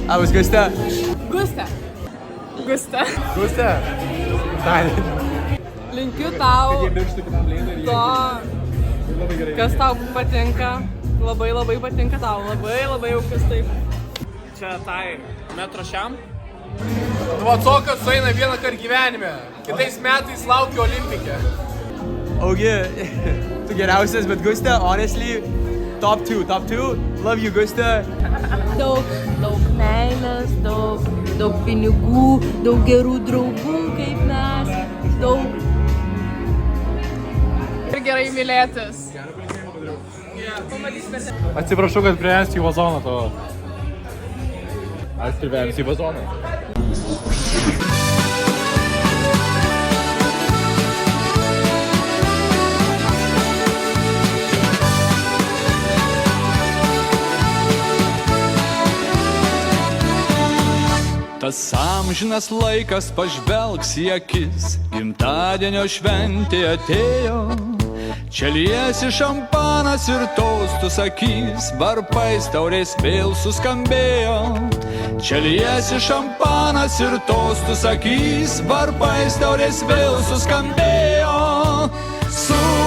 Labas, Guste. Guste. Guste. Guste. Linkiu tau to, kas tau patinka. Labai patinka tau. Labai jaukas taip. Čia tai metro šiam. Vacokas sueina vieną kartą gyvenime. Kitais metais laukia Olimpike. Augi, tu geriausias, bet Guste, honestly, top 2. Love you, Guste. Daug meilės, daug pinigų, daug gerų draugų kaip mes, daug. Ir gerai mylėtis. Atsiprašau, kad priėjęs į vazoną tavo. Aš priėjęs į vazoną. Tas amžinas laikas pažvelgs į akis, gimtadienio šventė atėjo. Čia liesi šampanas ir tostų sakys, varpais taurės vėl suskambėjo. Čia liesi šampanas ir tostų sakys, varpais taurės vėl suskambėjo. Su